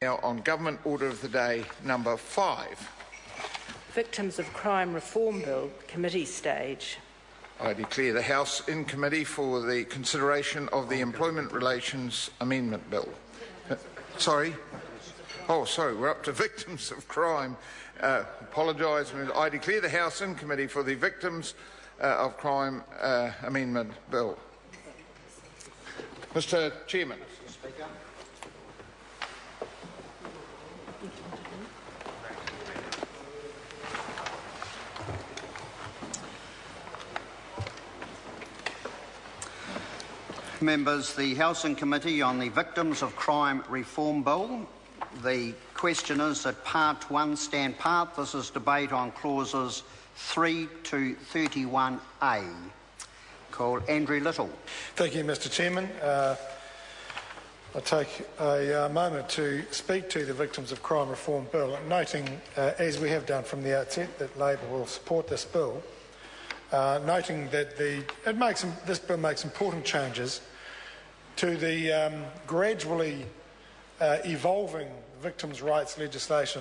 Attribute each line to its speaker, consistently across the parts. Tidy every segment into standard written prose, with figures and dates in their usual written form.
Speaker 1: Now on Government Order of the Day number 5.
Speaker 2: Victims of Crime Reform Bill, committee stage.
Speaker 1: I declare the House in committee for the consideration of the Employment Relations Amendment Bill. Sorry? Oh, sorry, we're up to Victims of Crime. Apologise. I declare the House in committee for the Victims of Crime Amendment Bill. Mr. Chairman.
Speaker 3: Speaker. Members, the House and Committee on the Victims of Crime Reform Bill. The question is that Part 1 stand part. This is debate on clauses 3 to 31A. Call Andrew Little.
Speaker 4: Thank you, Mr. Chairman. I'll take a moment to speak to the Victims of Crime Reform Bill, noting, as we have done from the outset, that Labor will support this bill, noting that this bill makes important changes to the gradually evolving victims' rights legislation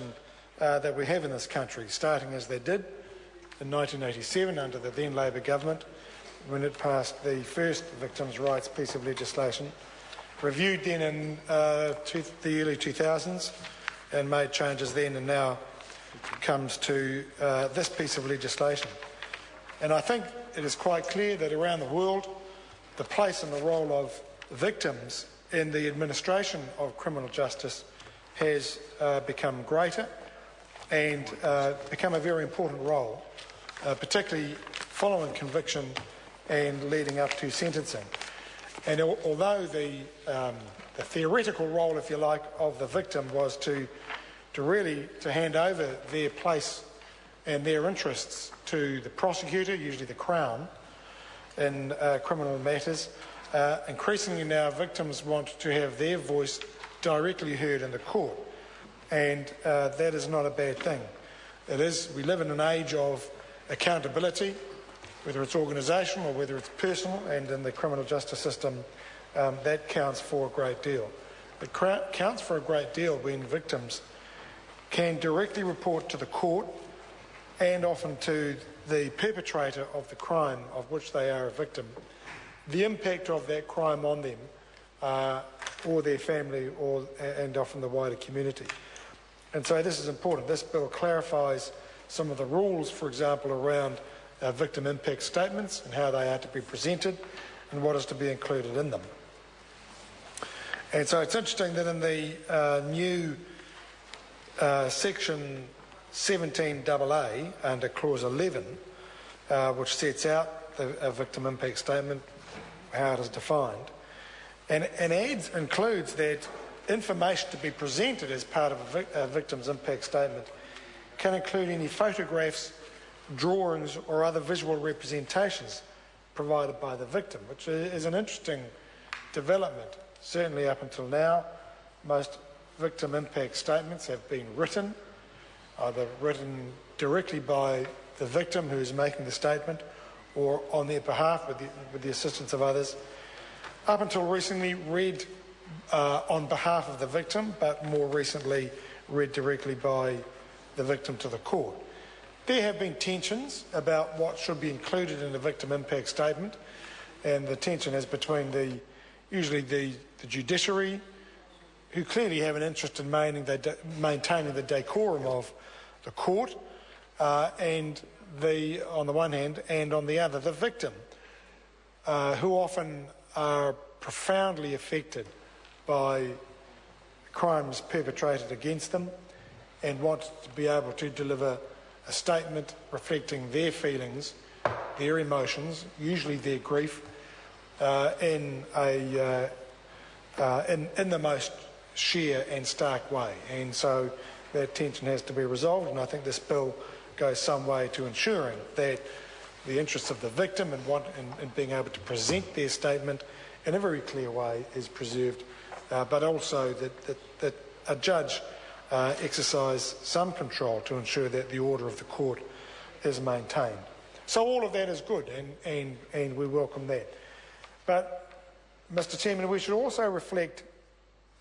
Speaker 4: that we have in this country, starting as they did in 1987 under the then Labor government, when it passed the first victims' rights piece of legislation, reviewed then in the early 2000s and made changes then, and now comes to this piece of legislation. And I think it is quite clear that around the world, the place and the role of victims in the administration of criminal justice has become greater and become a very important role, particularly following conviction and leading up to sentencing. And although the theoretical role, if you like, of the victim was to really hand over their place and their interests to the prosecutor, usually the Crown, in criminal matters, increasingly now victims want to have their voice directly heard in the court, and that is not a bad thing. We live in an age of accountability, whether it's organisational or whether it's personal, and in the criminal justice system that counts for a great deal. It counts for a great deal when victims can directly report to the court and often to the perpetrator of the crime of which they are a victim, the impact of that crime on them or their family and often the wider community. And so this is important. This bill clarifies some of the rules, for example, around victim impact statements and how they are to be presented and what is to be included in them. And so it's interesting that in the new section 17AA under clause 11, which sets out a victim impact statement, how it is defined, and includes that information to be presented as part of a victim's impact statement can include any photographs, drawings or other visual representations provided by the victim, which is an interesting development. Certainly up until now, most victim impact statements have been written, either written directly by the victim who is making the statement or on their behalf with the assistance of others. Up until recently, read on behalf of the victim, but more recently read directly by the victim to the court. There have been tensions about what should be included in a victim impact statement, and the tension is between usually the judiciary, who clearly have an interest in maintaining the decorum of the court, and on the one hand, and on the other, the victim, who often are profoundly affected by crimes perpetrated against them and want to be able to deliver a statement reflecting their feelings, their emotions, usually their grief, in the most sheer and stark way. And so that tension has to be resolved, and I think this bill goes some way to ensuring that the interests of the victim and being able to present their statement in a very clear way is preserved, but also that a judge exercise some control to ensure that the order of the court is maintained. So all of that is good, and we welcome that. But, Mr. Chairman, we should also reflect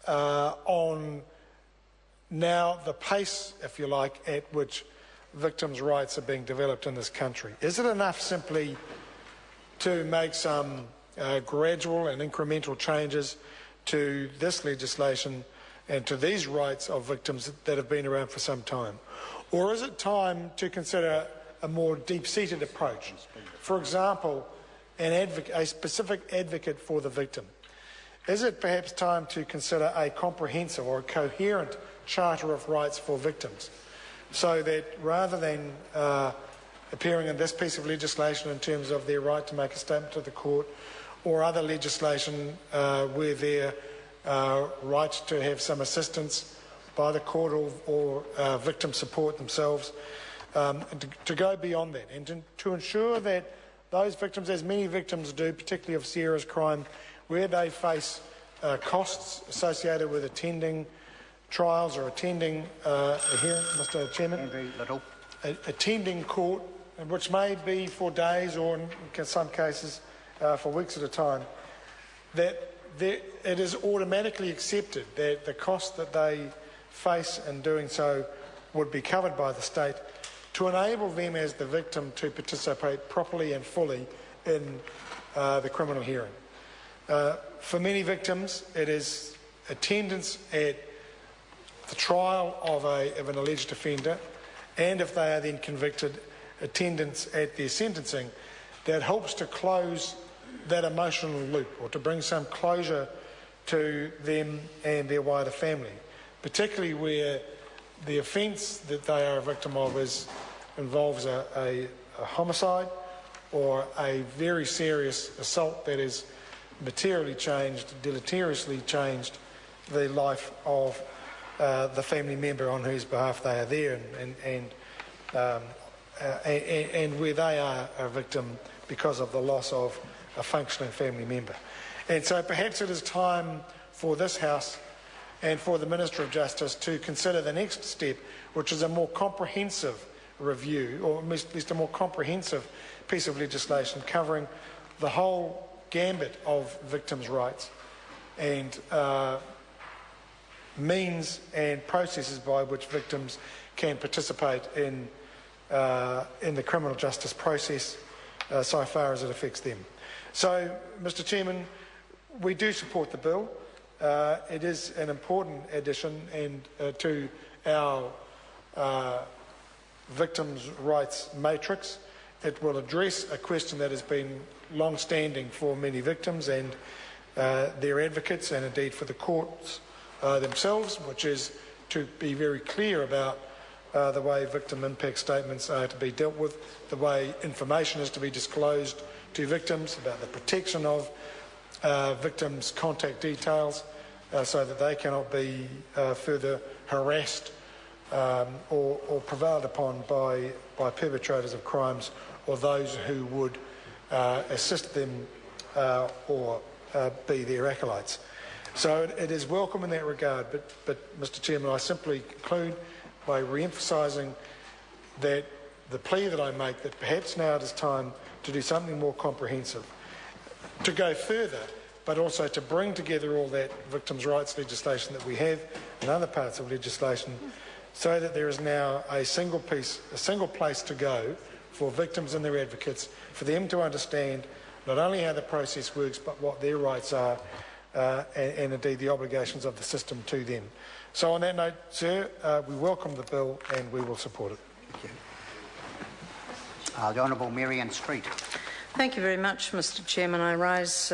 Speaker 4: on now the pace, if you like, at which victims' rights are being developed in this country? Is it enough simply to make some gradual and incremental changes to this legislation and to these rights of victims that have been around for some time? Or is it time to consider a more deep-seated approach? For example, a specific advocate for the victim. Is it perhaps time to consider a comprehensive or a coherent charter of rights for victims, so that rather than appearing in this piece of legislation in terms of their right to make a statement to the court, or other legislation where their right to have some assistance by the court or victim support themselves, to go beyond that and to ensure that those victims, as many victims do, particularly of serious crime, where they face costs associated with attending trials or attending a hearing, Mr. Chairman,
Speaker 3: Andrew Little,
Speaker 4: attending court, which may be for days or in some cases for weeks at a time, that it is automatically accepted that the cost that they face in doing so would be covered by the state, to enable them as the victim to participate properly and fully in the criminal hearing. For many victims, it is attendance at the trial of an alleged offender, and if they are then convicted, attendance at their sentencing, that helps to close that emotional loop, or to bring some closure to them and their wider family, particularly where the offence that they are a victim of involves a homicide or a very serious assault that has materially changed, deleteriously changed the life of the family member on whose behalf they are there, and where they are a victim because of the loss of a functioning family member. And so perhaps it is time for this House and for the Minister of Justice to consider the next step, which is a more comprehensive review, or at least a more comprehensive piece of legislation covering the whole gambit of victims' rights and means and processes by which victims can participate in the criminal justice process so far as it affects them. So, Mr. Chairman, we do support the bill. It is an important addition to our victims' rights matrix. It will address a question that has been long-standing for many victims and their advocates, and indeed for the courts themselves, which is to be very clear about the way victim impact statements are to be dealt with, the way information is to be disclosed to victims, about the protection of victims' contact details so that they cannot be further harassed or prevailed upon by perpetrators of crimes or those who would assist them or be their acolytes. So it is welcome in that regard, but Mr. Chairman, I simply conclude by re-emphasising that the plea that I make, that perhaps now it is time to do something more comprehensive, to go further, but also to bring together all that victims' rights legislation that we have and other parts of legislation, so that there is now a single place to go for victims and their advocates, for them to understand not only how the process works, but what their rights are, and indeed the obligations of the system to them. So on that note, sir, we welcome the bill and we will support it.
Speaker 3: Thank you. The Honourable Marianne Street.
Speaker 5: Thank you very much, Mr. Chairman. I rise